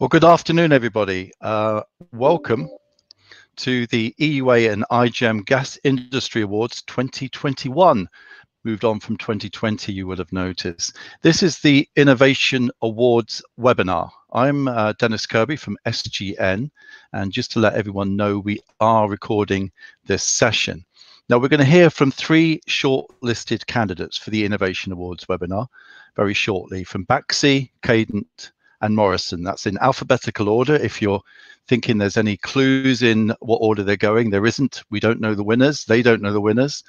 Well, good afternoon, everybody. Welcome to the EUA and IGEM Gas Industry Awards 2021. Moved on from 2020, you would have noticed. This is the Innovation Awards webinar. I'm Dennis Kirby from SGN, and just to let everyone know, we are recording this session. Now, we're going to hear from 3 shortlisted candidates for the Innovation Awards webinar very shortly, from Baxi, Cadent, and Morrison. That's in alphabetical order. If you're thinking there's any clues in what order they're going, there isn't. We don't know the winners. They don't know the winners.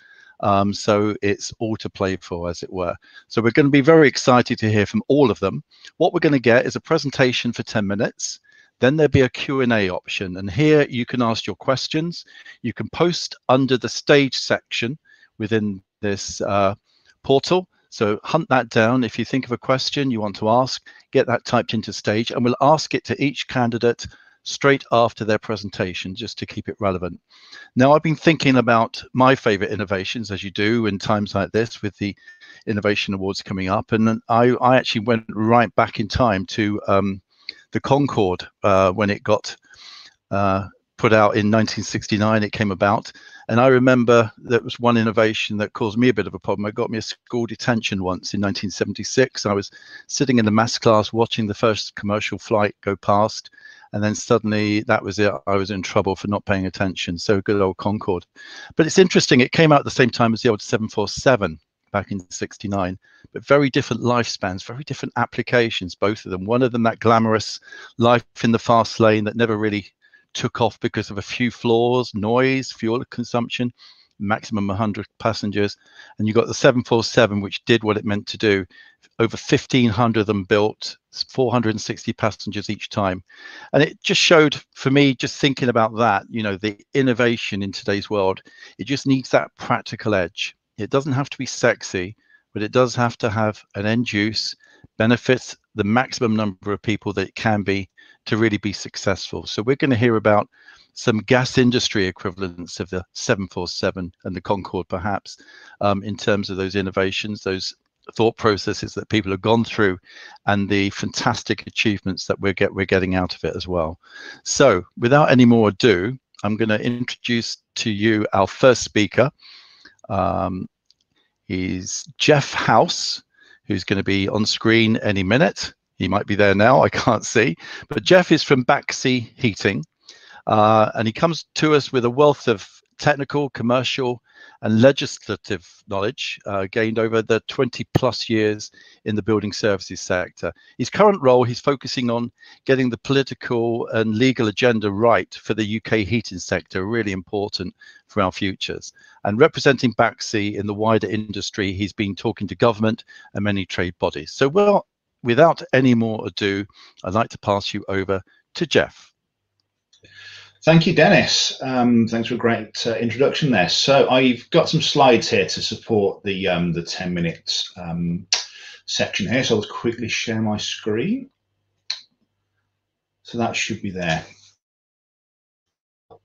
So it's all to play for, as it were. So we're going to be very excited to hear from all of them. What we're going to get is a presentation for 10 minutes. Then there'll be a Q&A option. And here you can ask your questions. You can post under the stage section within this portal. So hunt that down. If you think of a question you want to ask, get that typed into stage, and we'll ask it to each candidate straight after their presentation, just to keep it relevant. Now, I've been thinking about my favorite innovations, as you do in times like this with the Innovation Awards coming up. And I actually went right back in time to the Concorde when it got put out in 1969, it came about. And I remember there was one innovation that caused me a bit of a problem. It got me a school detention once in 1976. I was sitting in the maths class watching the first commercial flight go past, and then suddenly that was it. I was in trouble for not paying attention. So good old Concorde. But it's interesting, it came out at the same time as the old 747 back in 69, but very different lifespans, very different applications, both of them. One of them, that glamorous life in the fast lane that never really took off because of a few flaws, noise, fuel consumption, maximum 100 passengers. And you got the 747, which did what it meant to do. Over 1,500 of them built, 460 passengers each time. And it just showed, for me, just thinking about that, you know, the innovation in today's world, it just needs that practical edge. It doesn't have to be sexy, but it does have to have an end use, benefits the maximum number of people that it can be to really be successful. So we're going to hear about some gas industry equivalents of the 747 and the Concorde, perhaps, in terms of those innovations, those thought processes that people have gone through, and the fantastic achievements that we're getting out of it as well. So without any more ado, I'm going to introduce to you our first speaker. He's Jeff House, who's going to be on screen any minute. He might be there now, I can't see. But Jeff is from Baxi Heating, and he comes to us with a wealth of technical, commercial, and legislative knowledge gained over the 20+ years in the building services sector. His current role, he's focusing on getting the political and legal agenda right for the UK heating sector, really important for our futures. And representing Baxi in the wider industry, he's been talking to government and many trade bodies. So, well, without any more ado, I'd like to pass you over to Jeff. Thank you, Dennis. Thanks for a great introduction there. So I've got some slides here to support the 10 minutes section here. So I'll quickly share my screen. So that should be there.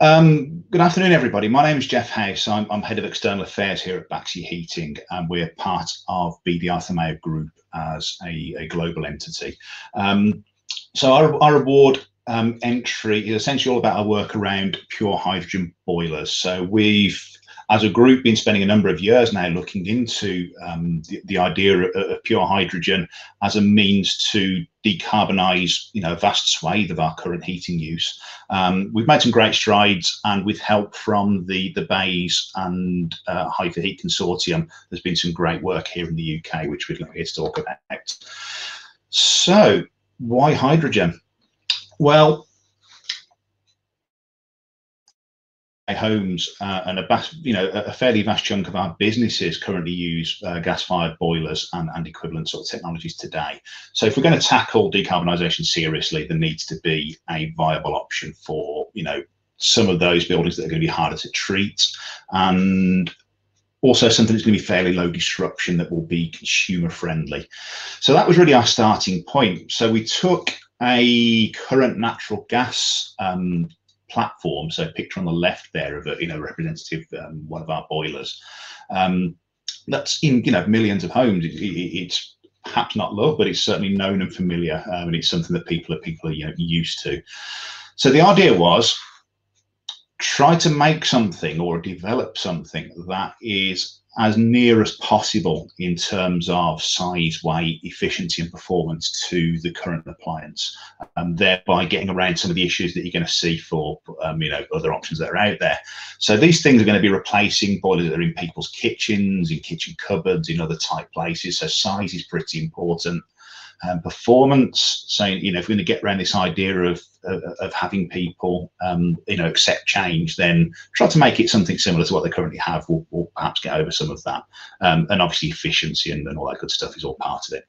Good afternoon, everybody. My name is Jeff House. I'm Head of External Affairs here at Baxi Heating, and we're part of BDR Thermeo Group as a global entity. So our award entry is essentially all about our work around pure hydrogen boilers. So we've, as a group, been spending a number of years now looking into the idea of pure hydrogen as a means to decarbonise, you know, a vast swathe of our current heating use. We've made some great strides, and with help from the BAES and Hy-Heat Consortium, there's been some great work here in the UK, which we'd like to talk about. So, why hydrogen? Well, homes and a fairly vast chunk of our businesses currently use gas-fired boilers and equivalent sort of technologies today. So if we're going to tackle decarbonisation seriously, there needs to be a viable option for, you know, some of those buildings that are going to be harder to treat, and also something that's going to be fairly low disruption that will be consumer friendly. So that was really our starting point. So we took a current natural gas platform, so picture on the left there of a, you know, representative one of our boilers. That's in, you know, millions of homes. It's perhaps not love, but it's certainly known and familiar, and it's something that people are used to. So the idea was, try to make something or develop something that is as near as possible in terms of size, weight, efficiency and performance to the current appliance, and thereby getting around some of the issues that you're going to see for other options that are out there. So these things are going to be replacing boilers that are in people's kitchens, in kitchen cupboards, in other tight places. So size is pretty important. Performance, so if we're going to get around this idea of having people accept change, then try to make it something similar to what they currently have. We'll perhaps get over some of that, and obviously efficiency and all that good stuff is all part of it.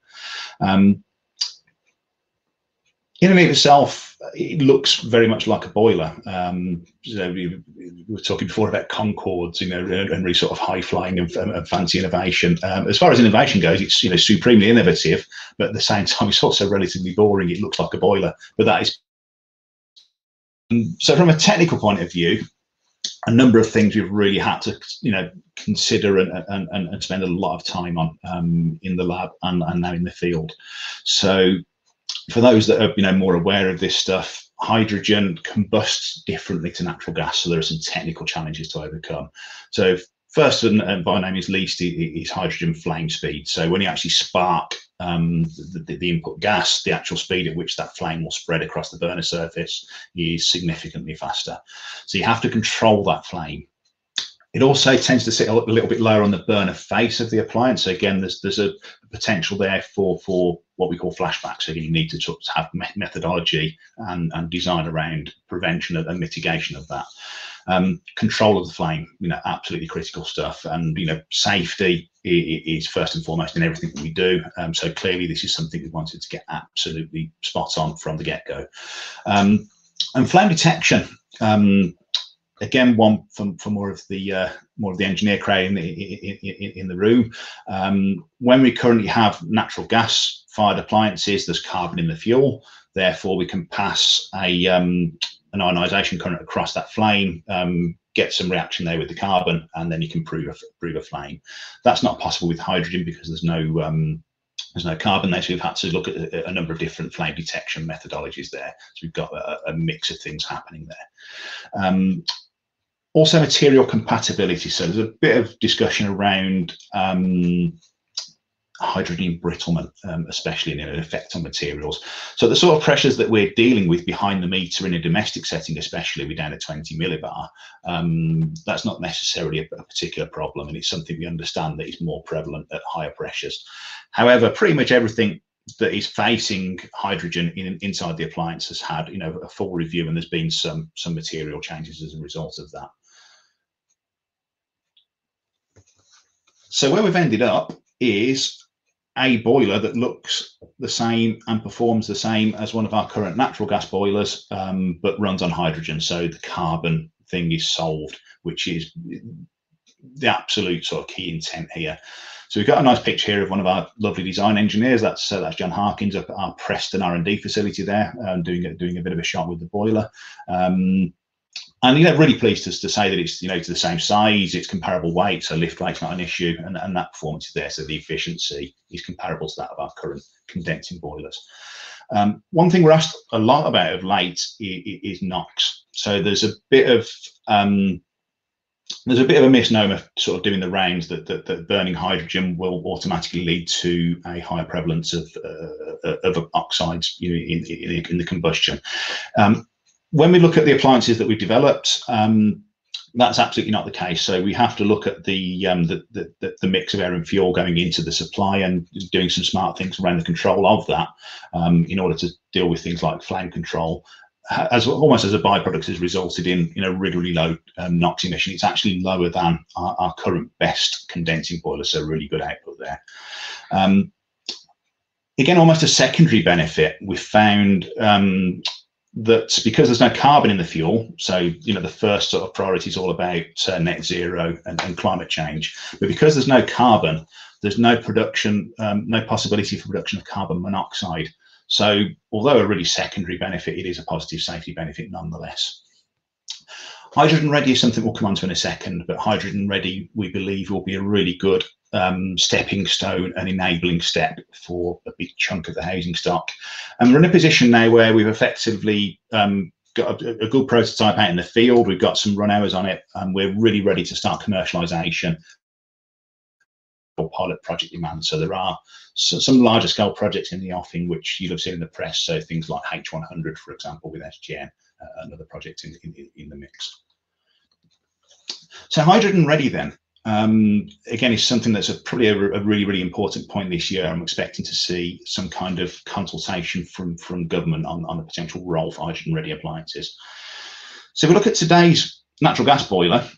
In and of itself, it looks very much like a boiler. We were talking before about Concords, and really sort of high flying and fancy innovation. As far as innovation goes, it's supremely innovative, but at the same time, it's also relatively boring. It looks like a boiler, but that is. So from a technical point of view, a number of things we've really had to consider and spend a lot of time on in the lab and now in the field. So for those that are more aware of this stuff, hydrogen combusts differently to natural gas, so there are some technical challenges to overcome. So first and by no means least is hydrogen flame speed. So when you actually spark the input gas, the actual speed at which that flame will spread across the burner surface is significantly faster. So you have to control that flame. It also tends to sit a little bit lower on the burner face of the appliance. So again, there's a potential there for what we call flashbacks. So you need to sort of have methodology and design around prevention and mitigation of that. Control of the flame, absolutely critical stuff. And safety is first and foremost in everything that we do. So clearly, this is something we wanted to get absolutely spot on from the get-go. And flame detection. Again, one for more of the engineer crowd in the room. When we currently have natural gas fired appliances, there's carbon in the fuel. Therefore, we can pass an ionization current across that flame, get some reaction there with the carbon, and then you can prove a flame. That's not possible with hydrogen because there's no carbon there, so we've had to look at a number of different flame detection methodologies there. So we've got a mix of things happening there. Also material compatibility. So there's a bit of discussion around hydrogen embrittlement, especially in an effect on materials. So the sort of pressures that we're dealing with behind the meter in a domestic setting, especially we're down at 20 millibar, that's not necessarily a particular problem, and it's something we understand that is more prevalent at higher pressures. However, pretty much everything that is facing hydrogen inside the appliance has had a full review, and there's been some material changes as a result of that. So where we've ended up is a boiler that looks the same and performs the same as one of our current natural gas boilers, but runs on hydrogen. So the carbon thing is solved, which is the absolute sort of key intent here. So we've got a nice picture here of one of our lovely design engineers. That's John Harkins up at our Preston R&D facility there, doing a bit of a shot with the boiler. And really pleased to say that it's to the same size, it's comparable weight, so lift weight's not an issue, and that performance is there. So the efficiency is comparable to that of our current condensing boilers. One thing we're asked a lot about of late is NOx. So there's a bit of a misnomer sort of doing the rounds that burning hydrogen will automatically lead to a higher prevalence of oxides in the combustion. When we look at the appliances that we've developed, that's absolutely not the case. So we have to look at the mix of air and fuel going into the supply and doing some smart things around the control of that in order to deal with things like flame control. Almost as a byproduct, has resulted in rigorously low NOx emission. It's actually lower than our current best condensing boiler, so really good output there. Again, almost a secondary benefit, we found that because there's no carbon in the fuel, so the first sort of priority is all about net zero and climate change, but because there's no carbon, there's no production, no possibility for production of carbon monoxide. So although a really secondary benefit, it is a positive safety benefit nonetheless. Hydrogen ready is something we'll come on to in a second, but hydrogen ready, we believe, will be a really good stepping stone and enabling step for a big chunk of the housing stock. And we're in a position now where we've effectively got a good prototype out in the field. We've got some run hours on it, and we're really ready to start commercialization or pilot project demand. So there are some larger scale projects in the offing, which you'll have seen in the press. So things like H100, for example, with HGM, another project in the mix. So hydrogen ready then, again, is something that's probably a really, really important point this year. I'm expecting to see some kind of consultation from government on the potential role for hydrogen ready appliances. So if we look at today's natural gas boiler,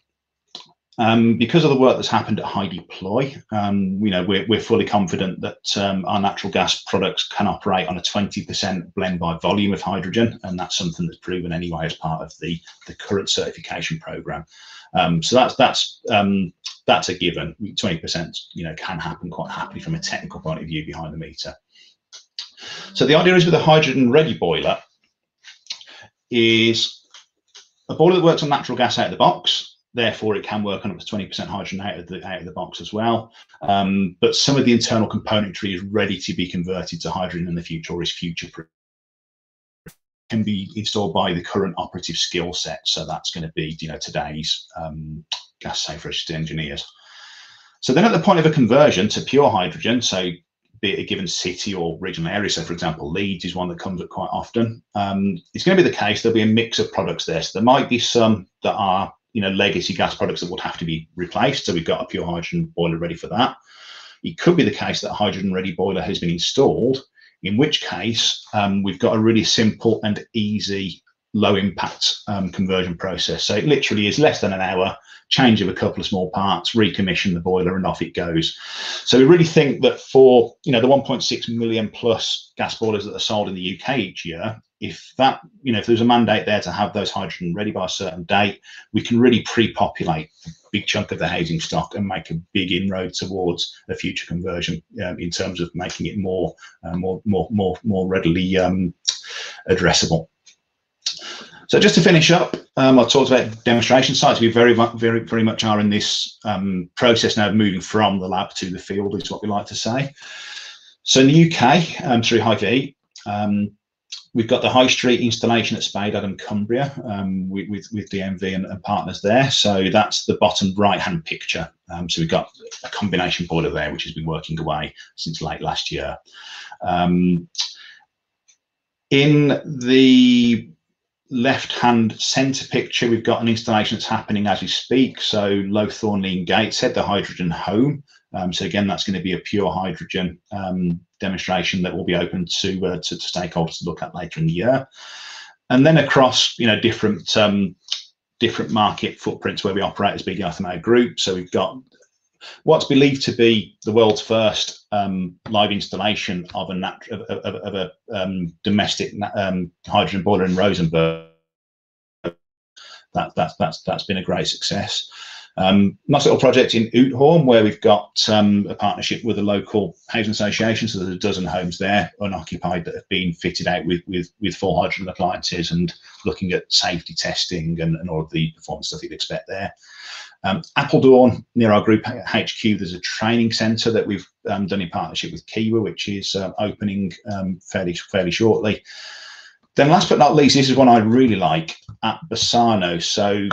because of the work that's happened at HyDeploy, we're fully confident that our natural gas products can operate on a 20% blend by volume of hydrogen, and that's something that's proven anyway as part of the current certification program. So that's a given. 20%, can happen quite happily from a technical point of view behind the meter. So the idea is with a hydrogen ready boiler is a boiler that works on natural gas out of the box. Therefore, it can work on up to 20% hydrogen out of the box as well. But some of the internal componentry is ready to be converted to hydrogen in the future, or is future-proof. Can be installed by the current operative skill set. So that's going to be, today's gas safe registered engineers. So then at the point of a conversion to pure hydrogen, so be it a given city or regional area, so for example, Leeds is one that comes up quite often. It's going to be the case, there'll be a mix of products there. So there might be some that are legacy gas products that would have to be replaced. So we've got a pure hydrogen boiler ready for that. It could be the case that a hydrogen ready boiler has been installed, in which case we've got a really simple and easy low impact conversion process. So it literally is less than an hour, change of a couple of small parts, recommission the boiler, and off it goes. So we really think that for the 1.6 million plus gas boilers that are sold in the UK each year, if there's a mandate there to have those hydrogen ready by a certain date, we can really pre-populate a big chunk of the housing stock and make a big inroad towards a future conversion in terms of making it more readily addressable. So just to finish up, I talked about demonstration sites. We very much are in this process now of moving from the lab to the field, is what we like to say. So in the UK, through HyDeploy, we've got the high street installation at Spade Adam, Cumbria, with DMV and partners there. So that's the bottom right-hand picture. So we've got a combination boiler there, which has been working away since late last year. In the left-hand centre picture, we've got an installation that's happening as we speak. So Low Thornley Gateshead, the hydrogen home. So again, that's going to be a pure hydrogen demonstration that will be open to stakeholders to look at later in the year. And then across, different market footprints where we operate as BDI Thermo Group. So we've got what's believed to be the world's first live installation of a domestic hydrogen boiler in Rosenberg. That's been a great success. Nice little project in Outhorn where we've got a partnership with a local housing association. So there's a dozen homes there unoccupied that have been fitted out with full hydrogen appliances and looking at safety testing and all of the performance stuff you'd expect there. Appledorn, near our group HQ, there's a training centre that we've done in partnership with Kiwa, which is opening fairly shortly. Then last but not least, this is one I really like, at Bassano. So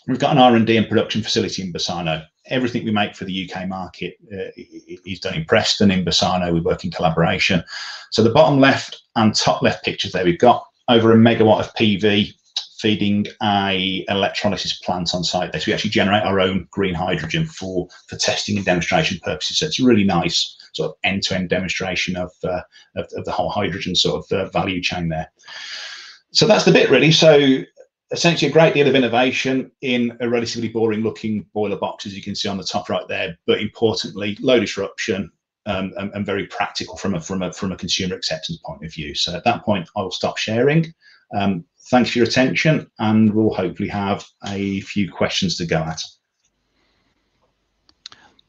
we've got an R&D and production facility in Bassano. Everything we make for the UK market is done in Preston. In Bassano, we work in collaboration. So the bottom left and top left pictures there, we've got over 1 megawatt of PV feeding a electrolysis plant on site there. So we actually generate our own green hydrogen for testing and demonstration purposes. So it's a really nice sort of end-to-end demonstration of the whole hydrogen sort of value chain there. So that's the bit really. So essentially a great deal of innovation in a relatively boring looking boiler box, as you can see on the top right there, but importantly, low disruption and very practical from a consumer acceptance point of view. So at that point, I will stop sharing. Thanks for your attention, and we'll hopefully have a few questions to go at.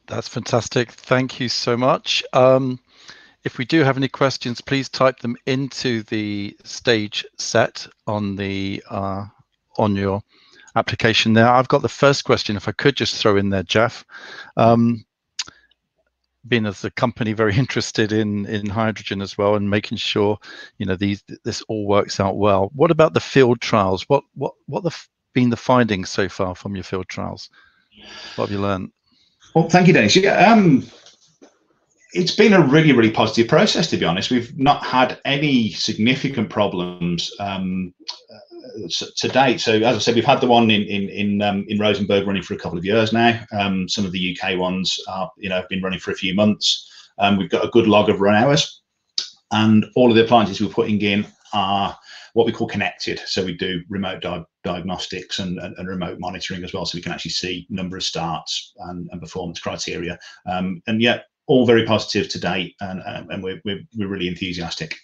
That's fantastic. Thank you so much. If we do have any questions, please type them into the stage set on the on your application there. I've got the first question, if I could just throw in there, Jeff. Being as a company very interested in hydrogen as well, and making sure this all works out well. What about the field trials? What been the findings so far from your field trials? What have you learned? Well, thank you, Dennis. Yeah, it's been a really, really positive process, to be honest. We've not had any significant problems to date. So, as I said, we've had the one in Rosenberg running for a couple of years now. Some of the UK ones are, have been running for a few months. We've got a good log of run hours, and all of the appliances we're putting in are what we call connected. So we do remote diagnostics and remote monitoring as well, so we can actually see number of starts and performance criteria. And yet, all very positive to date, and we're really enthusiastic.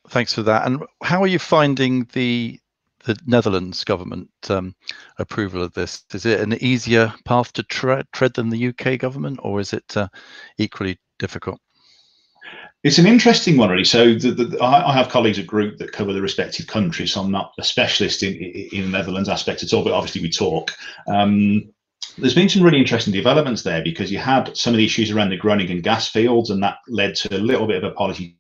Thanks for that. And how are you finding the Netherlands government approval of this? Is it an easier path to tread than the UK government, or is it equally difficult? It's an interesting one, really. So I have colleagues at Group that cover the respective countries, so I'm not a specialist in the Netherlands aspect at all, but obviously we talk. There's been some really interesting developments there, because you had some of the issues around the Groningen gas fields, and that led to a little bit of a policy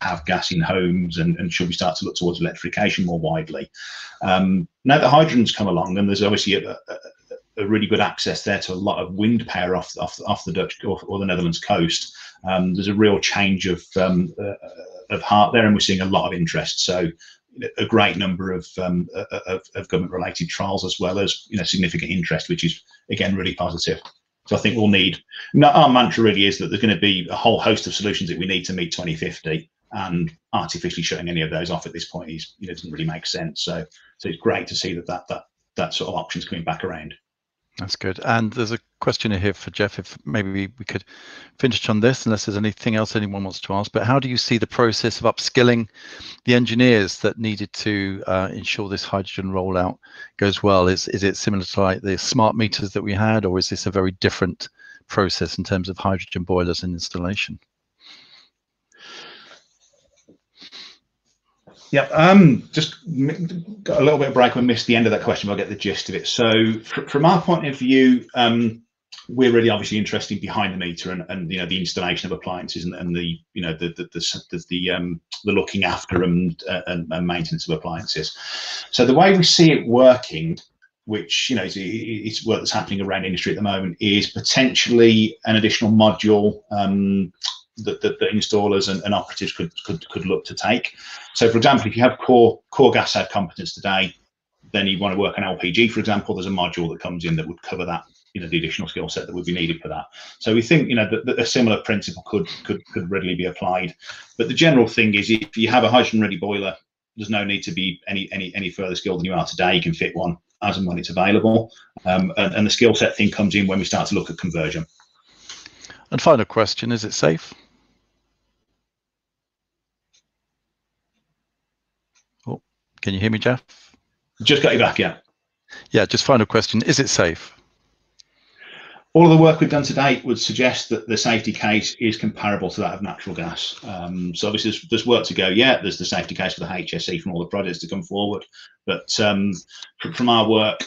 have gas in homes, and should we start to look towards electrification more widely. Now that hydrogen's come along, and there's obviously a really good access there to a lot of wind power off the Dutch or the Netherlands coast, there's a real change of heart there, and we're seeing a lot of interest. So a great number of government related trials, as well as significant interest, which is again really positive. So I think we'll need, our mantra really is that there's going to be a whole host of solutions that we need to meet 2050, and artificially shutting any of those off at this point is doesn't really make sense. So it's great to see that sort of options coming back around. That's good. And there's a question here for Jeff, if maybe we could finish on this, unless there's anything else anyone wants to ask. But how do you see the process of upskilling the engineers that needed to ensure this hydrogen rollout goes well? Is it similar to like the smart meters that we had, or is this a very different process in terms of hydrogen boilers and installation? Yep, just got a little bit of break. I missed the end of that question, but I'll get the gist of it. So from our point of view, we're really obviously interested behind the meter and the installation of appliances and the looking after and maintenance of appliances. So the way we see it working, which it's work that's happening around industry at the moment, is potentially an additional module that installers and operatives could look to take. So, for example, if you have core gas side competence today, then you want to work on LPG, for example, there's a module that comes in that would cover that, the additional skill set that would be needed for that. So we think, that a similar principle could readily be applied. But the general thing is, if you have a hydrogen ready boiler, there's no need to be any further skilled than you are today. You can fit one as and when it's available, and the skill set thing comes in when we start to look at conversion. And final question: is it safe? Oh, can you hear me, Jeff? Just got you back, yeah. Yeah, just final question: is it safe? All of the work we've done to date would suggest that the safety case is comparable to that of natural gas. So obviously there's work to go yet. There's the safety case for the HSE from all the projects to come forward. But from our work,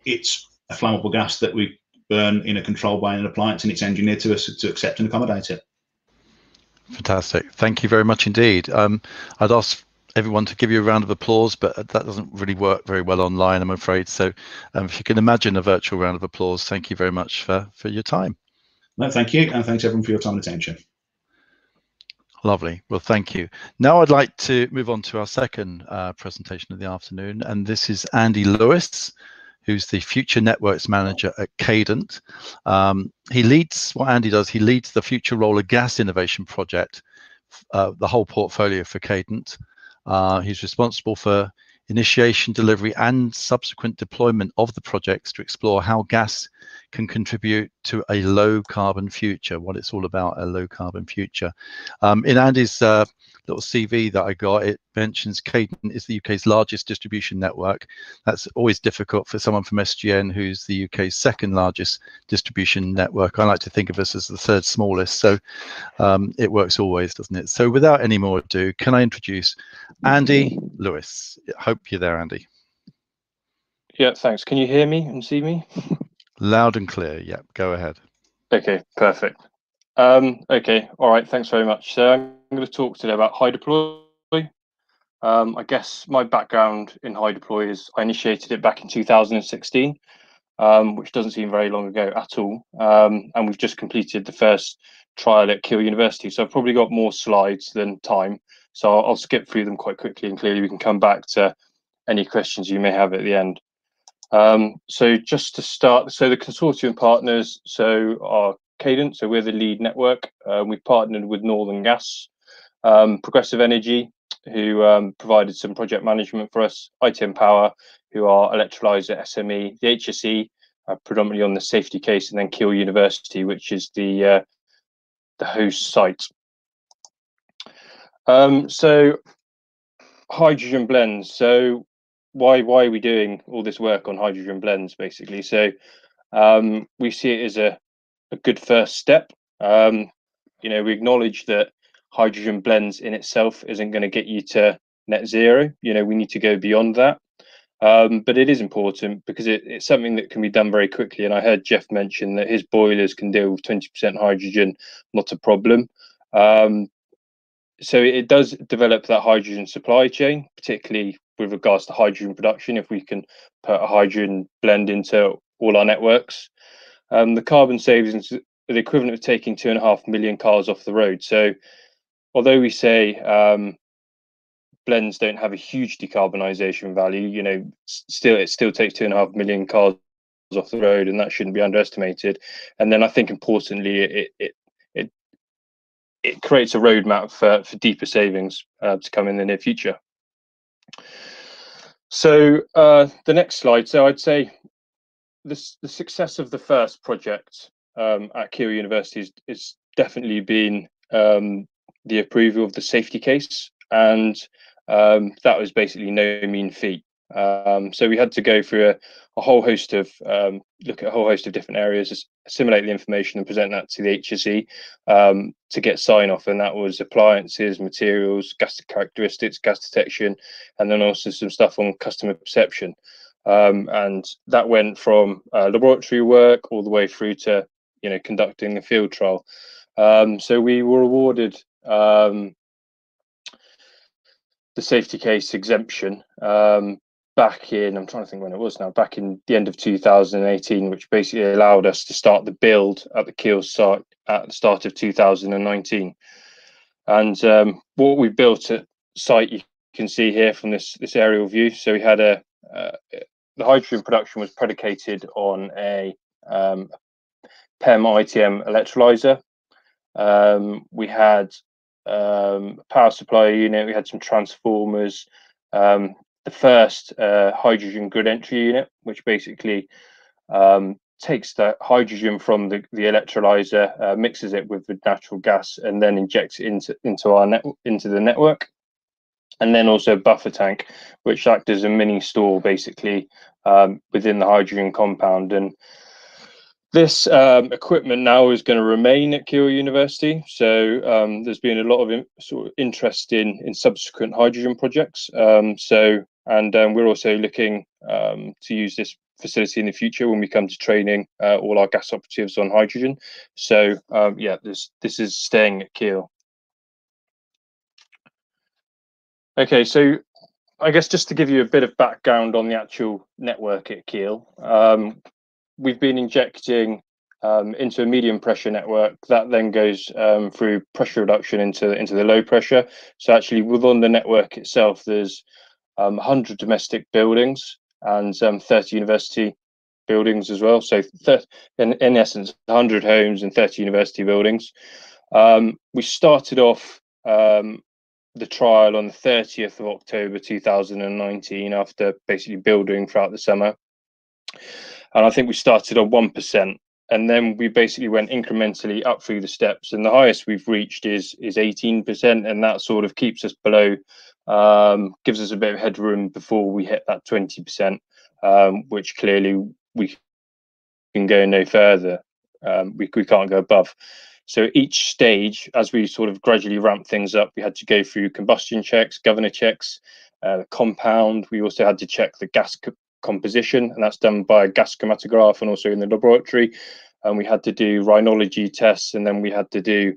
it's a flammable gas that we burn in a controlled way in an appliance, and it's engineered to us to accept and accommodate it. Fantastic. Thank you very much indeed. I'd ask everyone to give you a round of applause, but that doesn't really work very well online, I'm afraid. So if you can imagine a virtual round of applause, thank you very much for your time. No, thank you. And thanks everyone for your time and attention. Lovely. Well, thank you. Now I'd like to move on to our second presentation of the afternoon. And this is Andy Lewis, who's the Future Networks Manager at Cadent. He leads, what Andy does, he leads the Future Roller Gas Innovation Project, the whole portfolio for Cadent. He's responsible for initiation, delivery, and subsequent deployment of the projects to explore how gas can contribute to a low carbon future, what it's all about, a low carbon future. In Andy's little CV that I got, it mentions Cadent is the UK's largest distribution network. That's always difficult for someone from SGN, who's the UK's second largest distribution network. I like to think of us as the third smallest, so it works always, doesn't it? So without any more ado, can I introduce Andy Lewis? Hope you're there, Andy. Yeah, thanks. Can you hear me and see me? Loud and clear. Yeah, go ahead. Okay, perfect. Okay, all right, thanks very much. So I'm going to talk today about HyDeploy. I guess my background in HyDeploy is I initiated it back in 2016, which doesn't seem very long ago at all. And we've just completed the first trial at Keele University. So I've probably got more slides than time. So I'll skip through them quite quickly, and clearly we can come back to any questions you may have at the end. So just to start, so the consortium partners, so are Cadent, so we're the lead network. We've partnered with Northern Gas, Progressive Energy, who provided some project management for us, ITM Power, who are electrolyzer SME, the HSE, predominantly on the safety case, and then Keele University, which is the host site. So hydrogen blends. So why are we doing all this work on hydrogen blends, basically? So we see it as a good first step. You know, we acknowledge that hydrogen blends in itself isn't going to get you to net zero. You know, we need to go beyond that. But it is important because it's something that can be done very quickly. And I heard Jeff mention that his boilers can deal with 20% hydrogen, not a problem. So it does develop that hydrogen supply chain, particularly with regards to hydrogen production. If we can put a hydrogen blend into all our networks, the carbon savings are the equivalent of taking 2.5 million cars off the road. So although we say blends don't have a huge decarbonisation value, you know, it still takes 2.5 million cars off the road, and that shouldn't be underestimated. And then I think importantly, it creates a roadmap for deeper savings to come in the near future. So the next slide. So I'd say the success of the first project at Keele University is definitely been the approval of the safety case, and that was basically no mean feat. So we had to go through a whole host of look at a whole host of different areas, assimilate the information and present that to the HSE to get sign off, and that was appliances, materials, gas characteristics, gas detection, and then also some stuff on customer perception. And that went from laboratory work all the way through to, you know, conducting the field trial. So we were awarded the safety case exemption back in, I'm trying to think when it was now, back in the end of 2018, which basically allowed us to start the build at the Keele site at the start of 2019. And what we built at site, you can see here from this aerial view. So we had the hydrogen production was predicated on a PEM ITM electrolyzer. We had power supply unit, we had some transformers, the first hydrogen grid entry unit, which basically takes the hydrogen from the electrolyzer, mixes it with the natural gas, and then injects it into the network. And then also a buffer tank, which acts as a mini store basically within the hydrogen compound. And this equipment now is going to remain at Keele University. So there's been a lot of sort of interest in subsequent hydrogen projects. We're also looking to use this facility in the future when we come to training all our gas operatives on hydrogen. So yeah, this is staying at Keele. Okay, so I guess just to give you a bit of background on the actual network at Keele, we've been injecting into a medium pressure network that then goes through pressure reduction into the low pressure. So actually within the network itself, there's 100 domestic buildings and 30 university buildings as well. So in essence, 100 homes and 30 university buildings. We started off the trial on the 30th of October 2019 after basically building throughout the summer. And I think we started on 1%, and then we basically went incrementally up through the steps, and the highest we've reached is 18%, and that sort of keeps us below, gives us a bit of headroom before we hit that 20%, which clearly we can go no further. We can't go above. So each stage, as we sort of gradually ramp things up, we had to go through combustion checks, governor checks, compound. We also had to check the gas composition, and that's done by a gas chromatograph and also in the laboratory. And we had to do rhinology tests, and then we had to do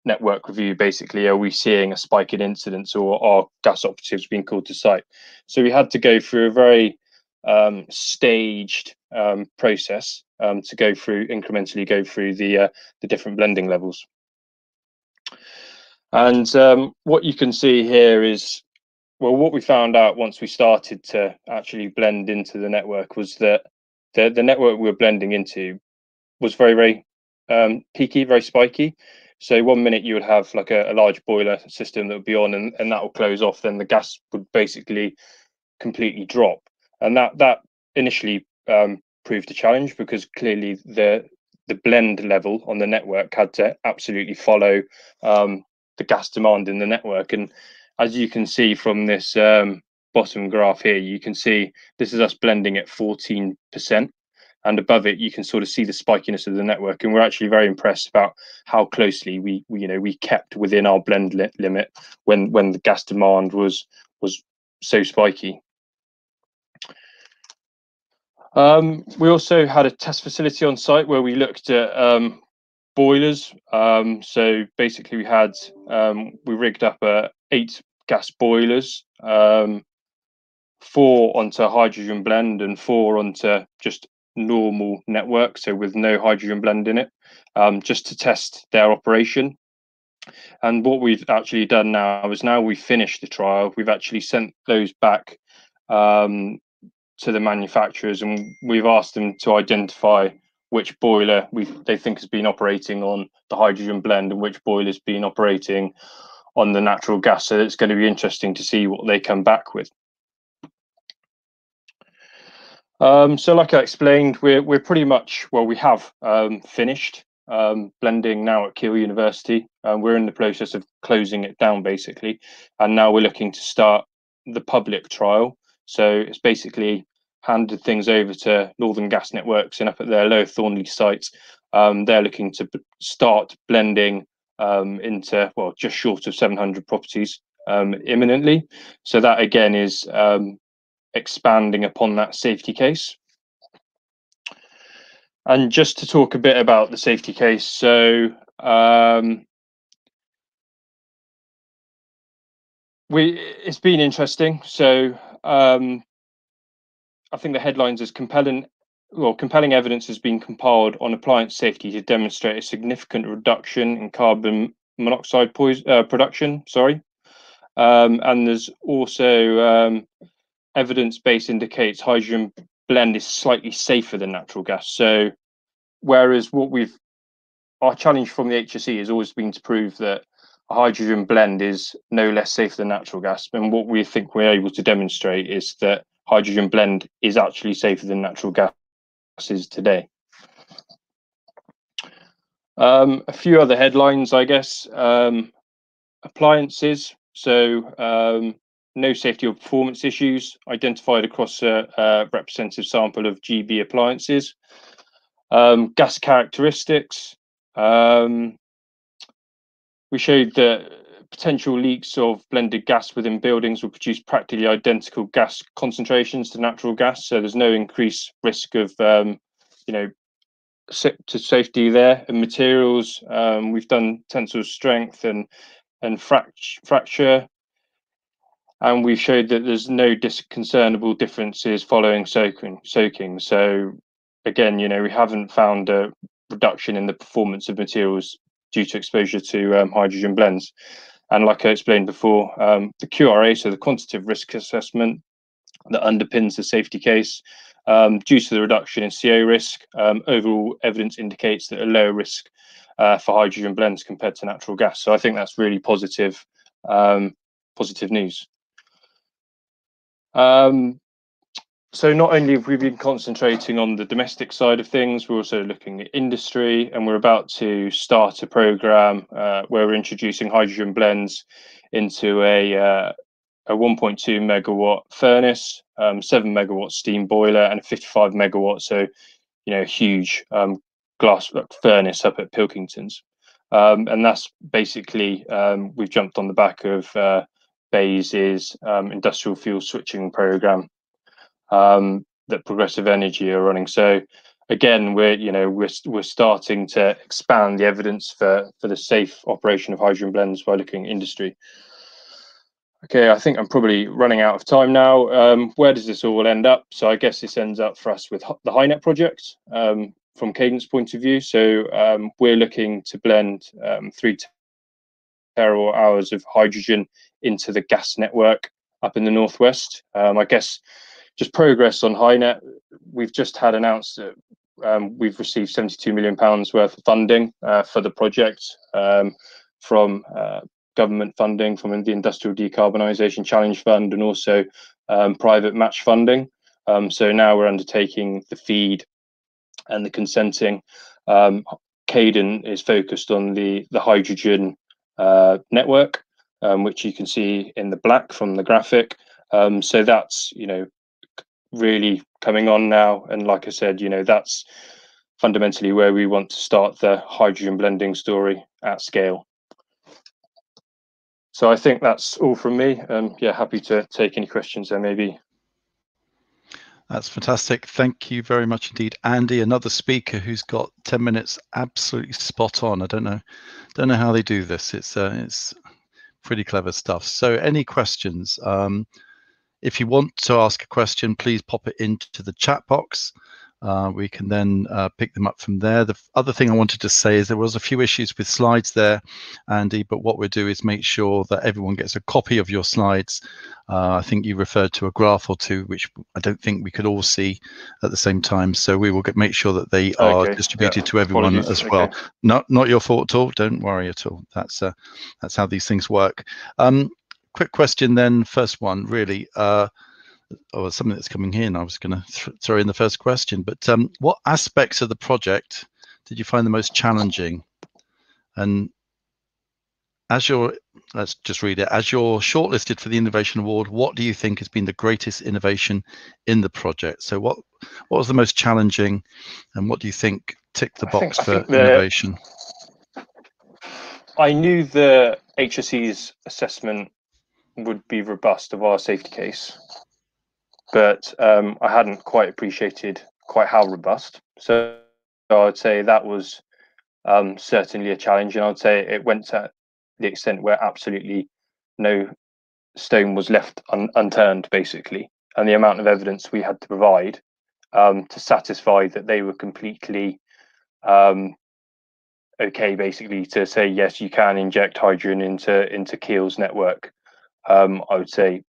network review. Basically, are we seeing a spike in incidents, or are gas operatives being called to site? So we had to go through a very staged process to go through, incrementally go through the different blending levels. And what you can see here is, well, what we found out once we started to actually blend into the network was that the network we were blending into was very, very peaky, very spiky. So 1 minute you would have like a large boiler system that would be on, and that will close off. Then the gas would basically completely drop. And that initially proved a challenge, because clearly the blend level on the network had to absolutely follow the gas demand in the network. And as you can see from this bottom graph here, you can see this is us blending at 14%, and above it you can sort of see the spikiness of the network. And we're actually very impressed about how closely we kept within our blend limit when the gas demand was so spiky. We also had a test facility on site where we looked at boilers. So basically we rigged up 8 gas boilers, 4 onto hydrogen blend and 4 onto just normal network, so with no hydrogen blend in it, just to test their operation. And what we've actually done now is, now we've finished the trial, we've actually sent those back to the manufacturers, and we've asked them to identify which boiler they think has been operating on the hydrogen blend and which boiler has been operating on the natural gas. So it's going to be interesting to see what they come back with. So like I explained, we're pretty much, well, we have finished blending now at Keele University. We're in the process of closing it down basically, and now we're looking to start the public trial. So it's basically handed things over to Northern Gas Networks and up at their Lower Thornley site. They're looking to start blending into, well, just short of 700 properties imminently. So that again is expanding upon that safety case. And just to talk a bit about the safety case, so it's been interesting. So I think the headlines is compelling evidence has been compiled on appliance safety to demonstrate a significant reduction in carbon monoxide production. And there's also evidence base indicates hydrogen blend is slightly safer than natural gas. So whereas our challenge from the HSE has always been to prove that a hydrogen blend is no less safe than natural gas, and what we think we're able to demonstrate is that hydrogen blend is actually safer than natural gases today. A few other headlines, I guess. Appliances. So no safety or performance issues identified across a representative sample of GB appliances. Gas characteristics. We showed that potential leaks of blended gas within buildings will produce practically identical gas concentrations to natural gas. So there's no increased risk of, to safety there. And materials, we've done tensile strength and fracture. And we've showed that there's no discernible differences following soaking. So again, we haven't found a reduction in the performance of materials due to exposure to hydrogen blends. And like I explained before, the QRA, so the quantitative risk assessment that underpins the safety case, due to the reduction in CO risk, overall evidence indicates that a lower risk for hydrogen blends compared to natural gas. So I think that's really positive positive news. So not only have we been concentrating on the domestic side of things, we're also looking at industry, and we're about to start a program where we're introducing hydrogen blends into a 1.2 megawatt furnace, 7 megawatt steam boiler, and a 55 megawatt, so huge glass furnace up at Pilkington's. And that's basically we've jumped on the back of BEIS's industrial fuel switching program that Progressive Energy are running. So again, we're starting to expand the evidence for the safe operation of hydrogen blends by looking at industry. Okay, I think I'm probably running out of time now. Where does this all end up? So I guess this ends up for us with the HyNet project from Cadent's point of view. So we're looking to blend 3 terawatt hours of hydrogen into the gas network up in the northwest. I guess just progress on HyNet. We've just had announced that we've received £72 million worth of funding for the project from government funding from the Industrial Decarbonisation Challenge Fund, and also private match funding. So now we're undertaking the FEED and the consenting. Cadent is focused on the hydrogen network, which you can see in the black from the graphic. So that's really coming on now, and like I said, that's fundamentally where we want to start the hydrogen blending story at scale. So I think that's all from me. Yeah, happy to take any questions there maybe. That's fantastic. Thank you very much indeed, Andy. Another speaker who's got 10 minutes absolutely spot on. I don't know how they do this. It's pretty clever stuff. So any questions? If you want to ask a question, please pop it into the chat box. We can then pick them up from there. The other thing I wanted to say is there was a few issues with slides there, Andy, but what we'll do is make sure that everyone gets a copy of your slides. I think you referred to a graph or two, which I don't think we could all see at the same time. So we will make sure that they are distributed to everyone as well. Not your fault at all. Don't worry at all. That's how these things work. Quick question then, first one really, or something that's coming in. I was going to throw in the first question, but what aspects of the project did you find the most challenging? And let's just read it. As you're shortlisted for the Innovation Award, what do you think has been the greatest innovation in the project? So what was the most challenging, and what do you think ticked the box for innovation? I knew the HSE's assessment would be robust of our safety case, but I hadn't quite appreciated quite how robust. So I would say that was certainly a challenge, and I would say it went to the extent where absolutely no stone was left unturned, basically, and the amount of evidence we had to provide to satisfy that they were completely okay, basically, to say yes, you can inject hydrogen into Keel's network. I would say,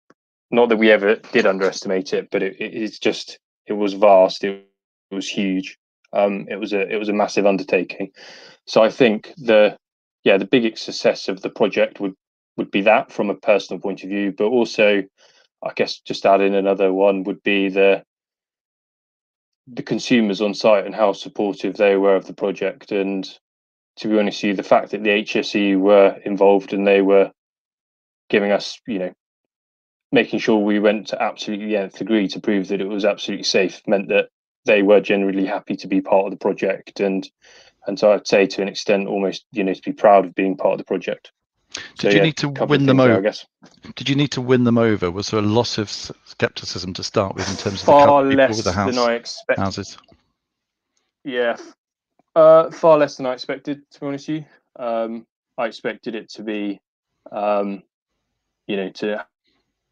not that we ever did underestimate it, but it was vast. It was huge. It was a massive undertaking. So I think the biggest success of the project would be that from a personal point of view, but also I guess just adding another one would be the consumers on site and how supportive they were of the project. And to be honest with you, the fact that the HSE were involved and they were giving us, making sure we went to absolutely the nth degree to prove that it was absolutely safe meant that they were generally happy to be part of the project. And so I'd say to an extent almost, to be proud of being part of the project. Did you need to win them over? I guess. Did you need to win them over? Was there a lot of skepticism to start with in terms of far the less with the than I expected? Houses? Yeah, far less than I expected. To be honest with you, I expected it to be, to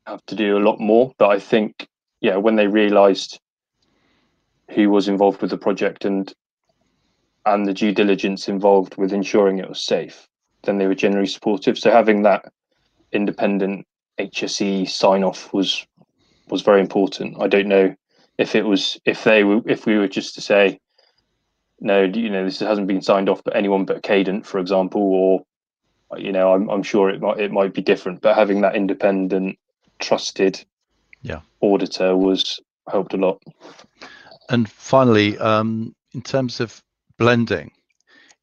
have to do a lot more. But I think, when they realised who was involved with the project and the due diligence involved with ensuring it was safe, then they were generally supportive. So having that independent HSE sign off was very important. I don't know if we were just to say, no, this hasn't been signed off by anyone but Cadent, for example, or you know, I'm sure it might be different, but having that independent, trusted auditor helped a lot. And finally, in terms of blending,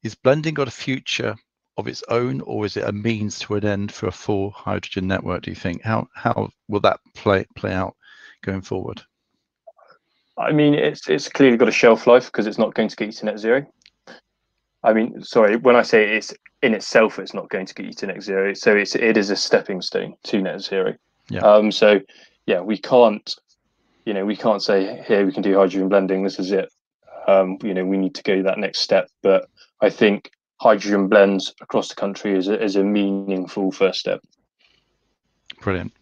is blending got a future of its own, or is it a means to an end for a full hydrogen network, do you think? How will that play out going forward? I mean, it's clearly got a shelf life because it's not going to get you to net zero. I mean, sorry, when I say it's in itself, it's not going to get you to net zero. So it is a stepping stone to net zero. Yeah. So yeah, we can't say, here, we can do hydrogen blending, this is it. You know, we need to go that next step. But I think hydrogen blends across the country is a meaningful first step. Brilliant.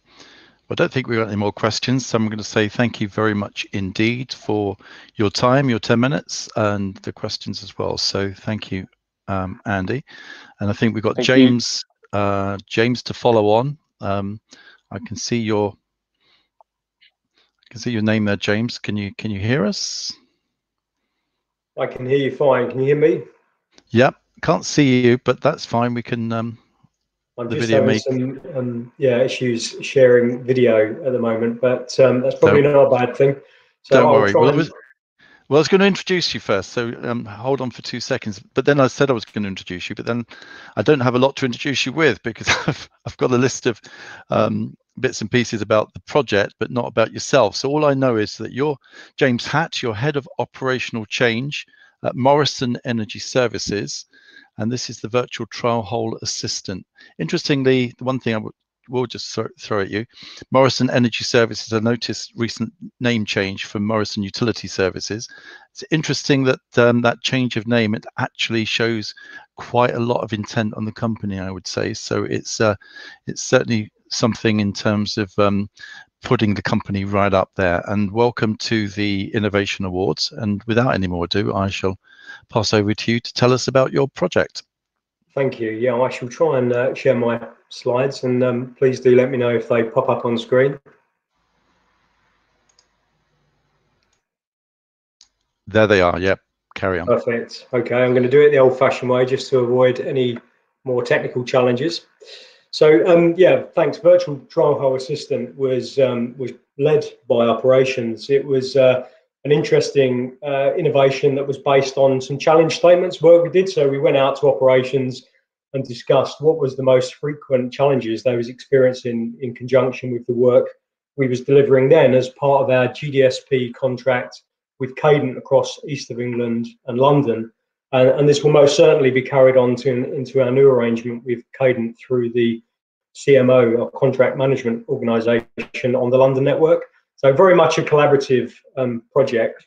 I don't think we've got any more questions, so I'm going to say thank you very much indeed for your time, your 10 minutes, and the questions as well. So thank you, Andy. And I think we've got James to follow on. I can see your name there, James. Can you hear us? I can hear you fine. Can you hear me? Yep. Can't see you, but that's fine. We can. I'm just having some issues sharing video at the moment, but that's probably not a bad thing. So don't worry. Well, I was going to introduce you first, so hold on for 2 seconds. But then I said I was going to introduce you, but then I don't have a lot to introduce you with because I've got a list of bits and pieces about the project, but not about yourself. So all I know is that you're James Hatt, you're Head of Operational Change at Morrison Energy Services, and this is the virtual trial hole assistant. Interestingly, the one thing I will just throw at you, Morrison Energy Services, I noticed recent name change from Morrison Utility Services. It's interesting that that change of name, it actually shows quite a lot of intent on the company, I would say. So it's certainly something in terms of putting the company right up there. And welcome to the Innovation Awards. And without any more ado, I shall pass over to you to tell us about your project. Thank you. Yeah, I shall try and share my slides, and please do let me know if they pop up on screen. There they are. Yep. Carry on. Perfect. Okay, I'm going to do it the old-fashioned way just to avoid any more technical challenges. So yeah, thanks. Virtual Trial Hole Assistant was led by operations. It was an interesting innovation that was based on some challenge statements work we did. So we went out to operations and discussed what was the most frequent challenges they was experiencing in conjunction with the work we was delivering then as part of our GDSP contract with Cadent across east of England and London. And this will most certainly be carried on into our new arrangement with Cadent through the CMO, or Contract Management Organisation, on the London network. So very much a collaborative project.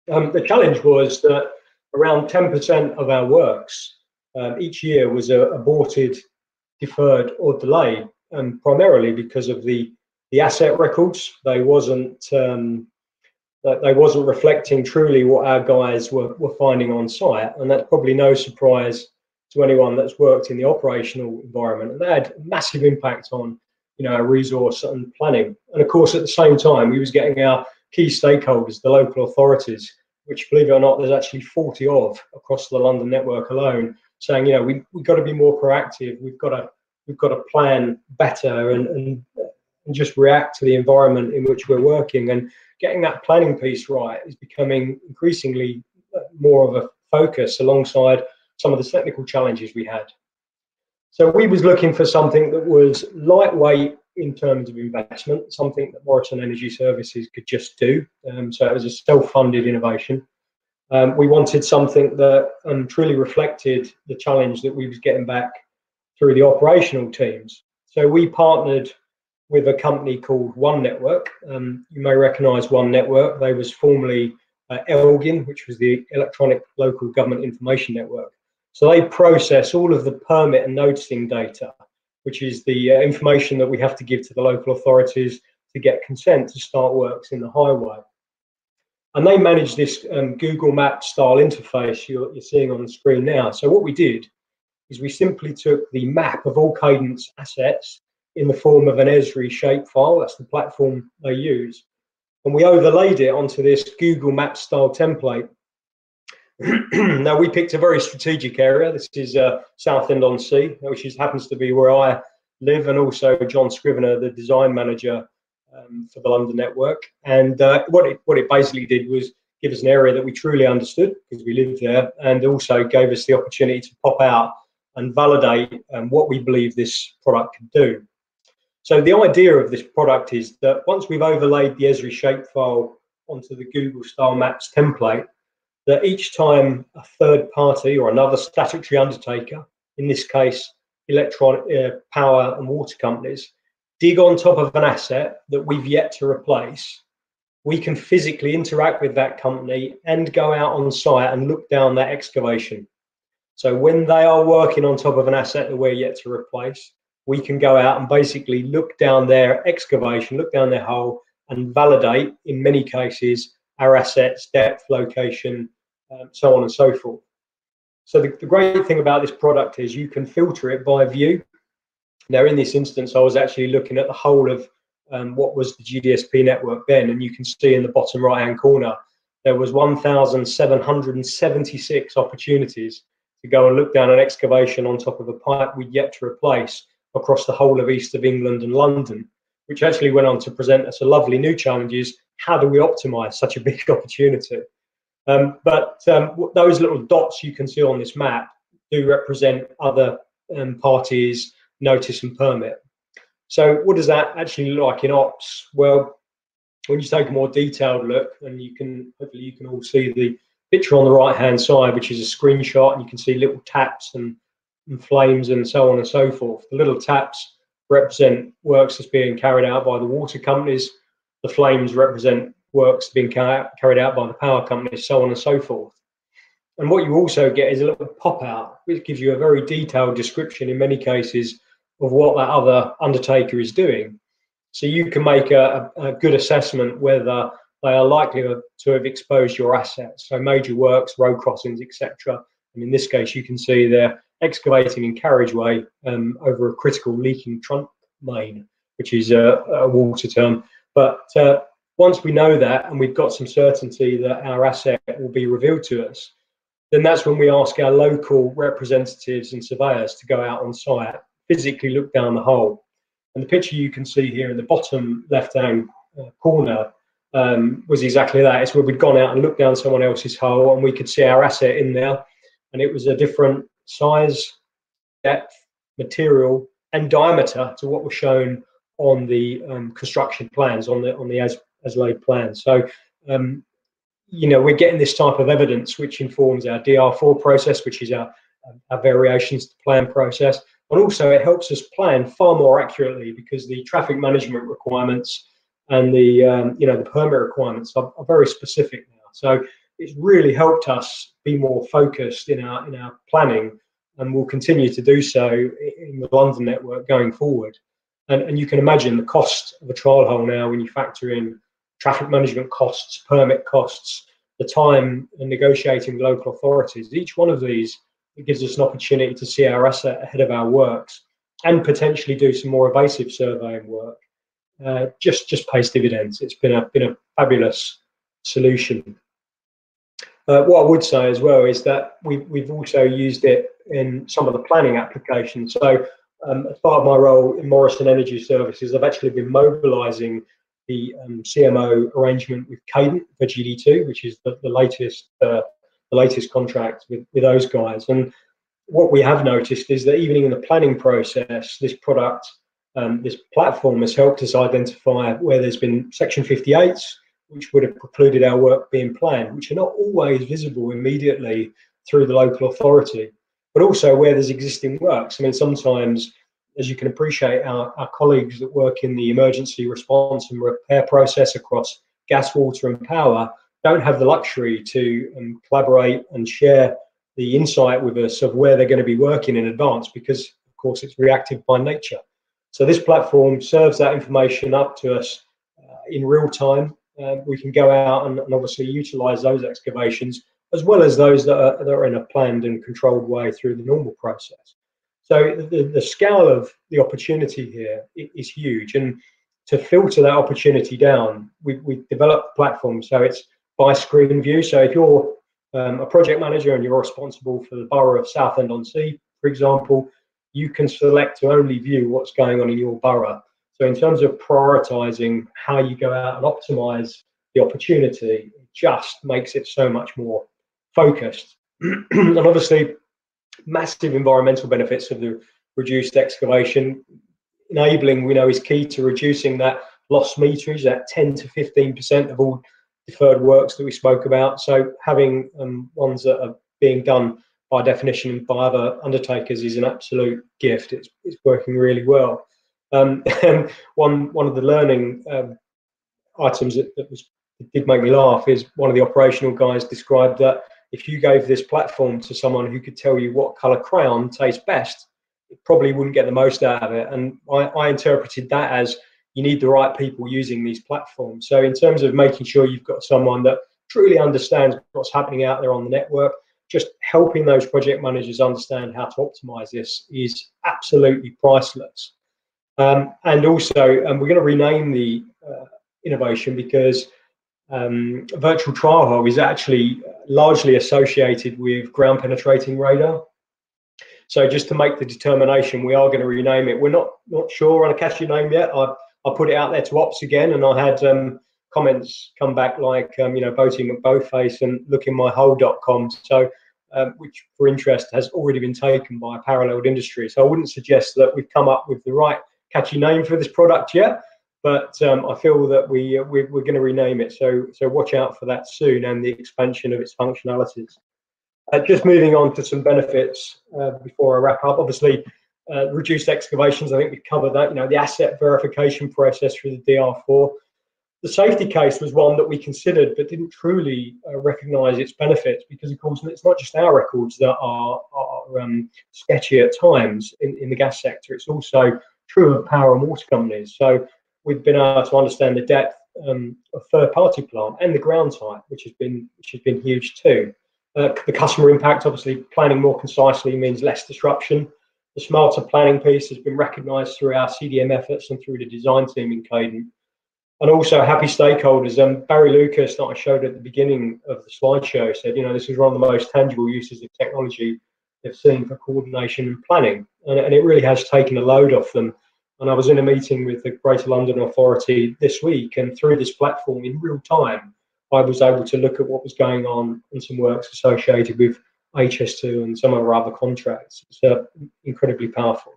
The challenge was that around 10% of our works each year was aborted, deferred or delayed, primarily because of the asset records. They wasn't reflecting truly what our guys were finding on site, and that's probably no surprise to anyone that's worked in the operational environment. And that had a massive impact on, you know, our resource and planning. And of course, at the same time, we was getting our key stakeholders, the local authorities, which, believe it or not, there's actually 40 of across the London network alone, saying, you know, we've got to be more proactive. We've got to plan better and just react to the environment in which we're working. And getting that planning piece right is becoming increasingly more of a focus alongside some of the technical challenges we had. So we was looking for something that was lightweight in terms of investment, something that Morrison Energy Services could just do. So it was a self-funded innovation. We wanted something that truly reflected the challenge that we was getting back through the operational teams. So we partnered with a company called One Network. You may recognise One Network. They was formerly ELGIN, which was the Electronic Local Government Information Network. So they process all of the permit and noticing data, which is the information that we have to give to the local authorities to get consent to start works in the highway. And they manage this Google Maps style interface you're seeing on the screen now. So what we did is we simply took the map of all Cadent's assets in the form of an Esri shapefile, that's the platform they use, and we overlaid it onto this Google Maps style template. Now, we picked a very strategic area. This is Southend-on-Sea, which happens to be where I live, and also John Scrivener, the design manager for the London network. And what it basically did was give us an area that we truly understood, because we lived there, and also gave us the opportunity to pop out and validate what we believe this product could do. So the idea of this product is that once we've overlaid the Esri shapefile onto the Google Style Maps template, that each time a third party or another statutory undertaker, in this case electronic power and water companies, dig on top of an asset that we've yet to replace, we can physically interact with that company and go out on site and look down that excavation. So when they are working on top of an asset that we're yet to replace, we can go out and basically look down their excavation, look down their hole, and validate, in many cases, our assets, depth, location, so on and so forth. So the great thing about this product is you can filter it by view. Now, in this instance, I was actually looking at the whole of what was the GDSP network then, and you can see in the bottom right-hand corner, there was 1,776 opportunities to go and look down an excavation on top of a pipe we'd yet to replace across the whole of east of England and London, which actually went on to present us a lovely new challenge: is how do we optimize such a big opportunity? But those little dots you can see on this map do represent other parties' notice and permit. So what does that actually look like in ops? Well, when you take a more detailed look, and hopefully you can all see the picture on the right hand side, which is a screenshot, and you can see little taps and flames and so on and so forth. The little taps represent works that's being carried out by the water companies. The flames represent works being carried out by the power companies, so on and so forth. And what you also get is a little pop out, which gives you a very detailed description in many cases of what that other undertaker is doing. So you can make a good assessment whether they are likely to have exposed your assets, so major works, road crossings, etc. And in this case, you can see they're excavating in carriageway over a critical leaking trunk main, which is a water term. But once we know that, and we've got some certainty that our asset will be revealed to us, then that's when we ask our local representatives and surveyors to go out on site, physically look down the hole. And the picture you can see here in the bottom left-hand corner was exactly that. It's where we'd gone out and looked down someone else's hole, and we could see our asset in there, and it was a different size, depth, material, and diameter to what was shown on the construction plans, on the as laid plans. So you know, we're getting this type of evidence which informs our DR4 process, which is our variations to plan process, and also it helps us plan far more accurately, because the traffic management requirements and the the permit requirements are very specific now. So it's really helped us be more focused in our planning, and we'll continue to do so in the London network going forward. And you can imagine the cost of a trial hole now, when you factor in traffic management costs, permit costs, the time in negotiating with local authorities. Each one of these, it gives us an opportunity to see our asset ahead of our works and potentially do some more evasive surveying work. Just pays dividends. It's been a fabulous solution. What I would say as well is that we've also used it in some of the planning applications. So as part of my role in Morrison Energy Services, I've actually been mobilising the CMO arrangement with Cadent for GD2, which is the latest contract with those guys. And what we have noticed is that even in the planning process, this product, this platform has helped us identify where there's been Section 58s, which would have precluded our work being planned, which are not always visible immediately through the local authority, but also where there's existing works. I mean, sometimes, as you can appreciate, our colleagues that work in the emergency response and repair process across gas, water and power don't have the luxury to collaborate and share the insight with us of where they're going to be working in advance, because of course it's reactive by nature. So this platform serves that information up to us in real time. We can go out and obviously utilise those excavations, as well as those that are in a planned and controlled way through the normal process. So the scale of the opportunity here is huge, and to filter that opportunity down, we've developed a platform so it's by screen view. So if you're a project manager and you're responsible for the borough of Southend-on-Sea, for example, you can select to only view what's going on in your borough. So in terms of prioritizing how you go out and optimize the opportunity, it just makes it so much more focused. And obviously, massive environmental benefits of the reduced excavation. Enabling, we know, is key to reducing that lost meterage, that 10 to 15% of all deferred works that we spoke about. So having ones that are being done by definition by other undertakers is an absolute gift. It's working really well. And one of the learning items that did make me laugh is one of the operational guys described that if you gave this platform to someone who could tell you what colour crayon tastes best, it probably wouldn't get the most out of it. And I interpreted that as you need the right people using these platforms. So in terms of making sure you've got someone that truly understands what's happening out there on the network, just helping those project managers understand how to optimize this is absolutely priceless. And also, we're going to rename the innovation because virtual trial hole is actually largely associated with ground penetrating radar. So just to make the determination, we are going to rename it. We're not sure on a catchy name yet. I put it out there to ops again, and I had comments come back like, boating at Boatface and lookingmyhole.com. So, which for interest has already been taken by a paralleled industry. So I wouldn't suggest that we've come up with the right catchy name for this product yet, but I feel that we're going to rename it. So watch out for that soon and the expansion of its functionalities. Just moving on to some benefits before I wrap up. Obviously, reduced excavations, I think we've covered that. The asset verification process through the DR4. The safety case was one that we considered but didn't truly recognise its benefits, because of course it's not just our records that are sketchy at times in the gas sector. It's also true of power and water companies. So we've been able to understand the depth of third-party plant and the ground type, which has been huge too. The customer impact, obviously, planning more concisely means less disruption. The smarter planning piece has been recognised through our CDM efforts and through the design team in Cadent. And also happy stakeholders. Barry Lucas, that I showed at the beginning of the slideshow, said, this is one of the most tangible uses of technology they've seen for coordination and planning. And it really has taken a load off them. And I was in a meeting with the Greater London Authority this week, and through this platform in real time, I was able to look at what was going on in some works associated with HS2 and some of our other contracts. It's incredibly powerful.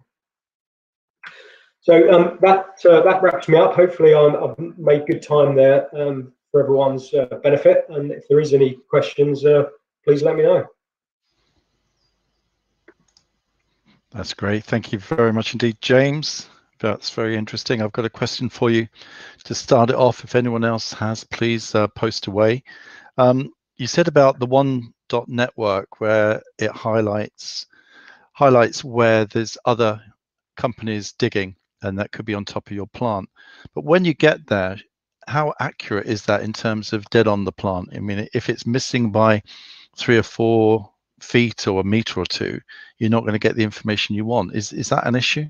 So that wraps me up. Hopefully I've made good time there for everyone's benefit. And if there is any questions, please let me know. That's great. Thank you very much indeed, James. That's very interesting. I've got a question for you to start it off. If anyone else has, please post away. You said about the one dot network where it highlights where there's other companies digging, and that could be on top of your plant. But when you get there, how accurate is that in terms of dead on the plant? I mean, if it's missing by 3 or 4 feet or a meter or two, you're not going to get the information you want. Is that an issue?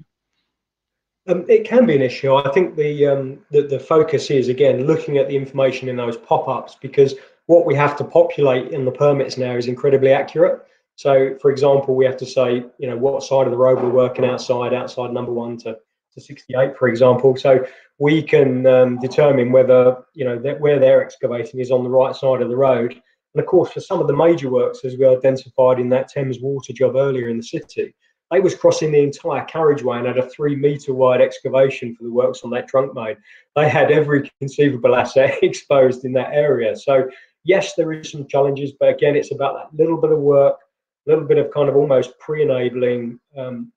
It can be an issue. I think the focus is, again, looking at the information in those pop-ups, because what we have to populate in the permits now is incredibly accurate. So, for example, we have to say, what side of the road we're working outside number 1 to 68, for example. So we can determine whether, where they're excavating is on the right side of the road. And of course, for some of the major works, as we identified in that Thames water job earlier in the city, they was crossing the entire carriageway and had a 3-metre wide excavation for the works on that trunk main. They had every conceivable asset exposed in that area. So yes, there is some challenges, but again, it's about that little bit of work, a little bit of kind of almost pre-enabling,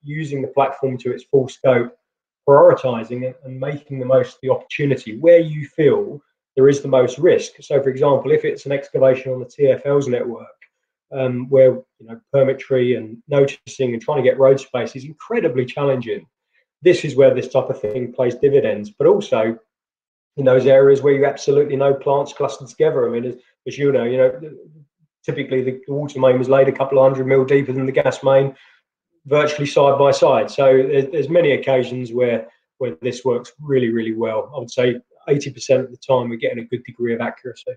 using the platform to its full scope, prioritising it and making the most of the opportunity where you feel there is the most risk. So for example, if it's an excavation on the TfL's network, where permitry and noticing and trying to get road space is incredibly challenging, this is where this type of thing plays dividends. But also in those areas where you absolutely know plants clustered together. I mean, as you know, typically the water main was laid a couple of 100 mil deeper than the gas main, virtually side by side. So there's many occasions where this works really, really well. I would say 80% of the time we're getting a good degree of accuracy.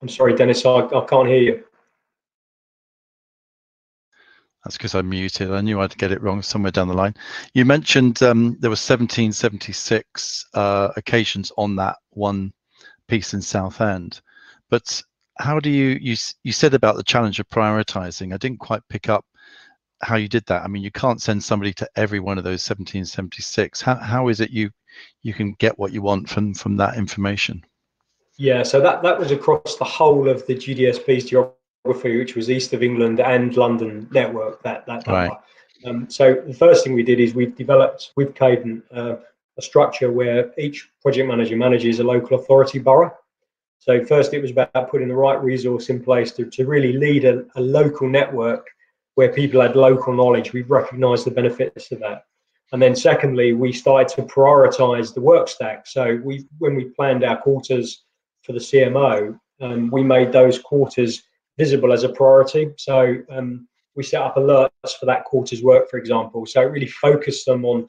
I'm sorry, Dennis, I can't hear you. That's because I muted. I knew I'd get it wrong somewhere down the line. You mentioned there were 1776 occasions on that one piece in Southend, but how do you said about the challenge of prioritizing? I didn't quite pick up how you did that. I mean, you can't send somebody to every one of those 1776. How is it you can get what you want from that information? Yeah, so that was across the whole of the GDSP's geography, which was East of England and London network. That right. So the first thing we did is we developed with Cadent a structure where each project manager manages a local authority borough. So first, it was about putting the right resource in place to really lead a local network where people had local knowledge. We've recognised the benefits of that. And then secondly, we started to prioritise the work stack. So when we planned our quarters for the CMO, we made those quarters visible as a priority. So we set up alerts for that quarter's work, for example. So it really focused them on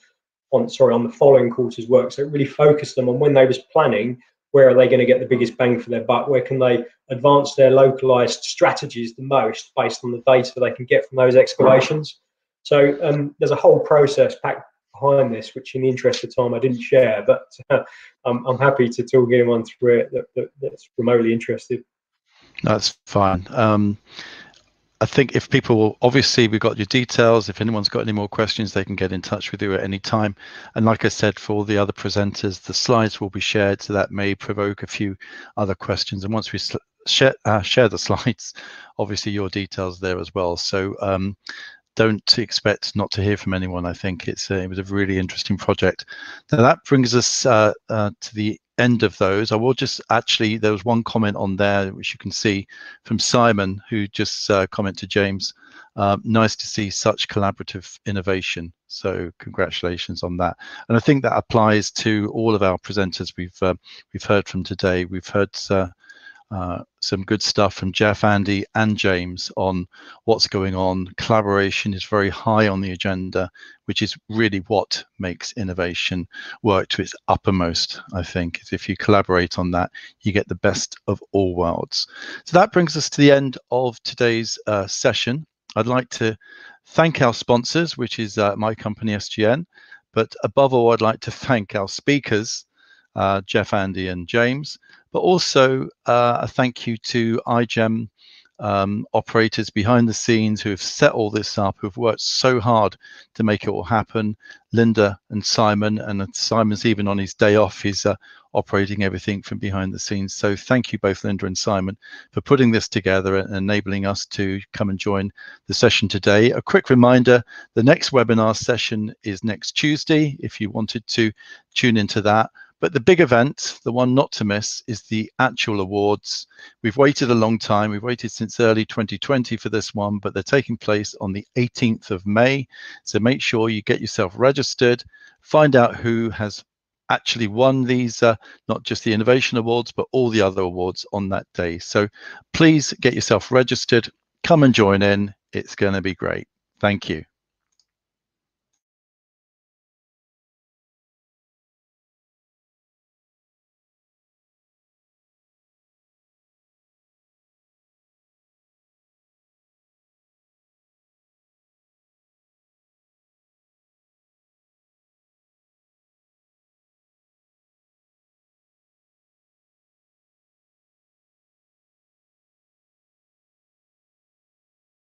the following quarter's work. So it really focused them on when they was planning, where are they going to get the biggest bang for their buck? Where can they advance their localized strategies the most based on the data they can get from those excavations? So there's a whole process packed behind this, which in the interest of time I didn't share, but I'm happy to talk anyone through it that's remotely interested. That's fine. I think if people, obviously we've got your details. If anyone's got any more questions, they can get in touch with you at any time. And like I said, for all the other presenters, the slides will be shared, so that may provoke a few other questions. And once we share the slides, obviously your details there as well. So don't expect not to hear from anyone. I think it was a really interesting project. Now that brings us to the end of those. I will just actually, there was one comment on there which you can see from Simon, who just commented, James, nice to see such collaborative innovation. So congratulations on that. And I think that applies to all of our presenters we've heard from today. We've heard some good stuff from Jeff, Andy and James on what's going on. Collaboration is very high on the agenda, which is really what makes innovation work to its uppermost, I think. If you collaborate on that, you get the best of all worlds. So that brings us to the end of today's session. I'd like to thank our sponsors, which is my company, SGN. But above all, I'd like to thank our speakers, Jeff, Andy and James, but also a thank you to IGEM operators behind the scenes who have set all this up, who've worked so hard to make it all happen. Linda and Simon, and Simon's even on his day off, he's operating everything from behind the scenes. So thank you both, Linda and Simon, for putting this together and enabling us to come and join the session today. A quick reminder, the next webinar session is next Tuesday, if you wanted to tune into that. But the big event, the one not to miss, is the actual awards. We've waited a long time. We've waited since early 2020 for this one, but they're taking place on the 18th of May. So make sure you get yourself registered, find out who has actually won these, not just the Innovation Awards, but all the other awards on that day. So please get yourself registered, come and join in. It's going to be great. Thank you.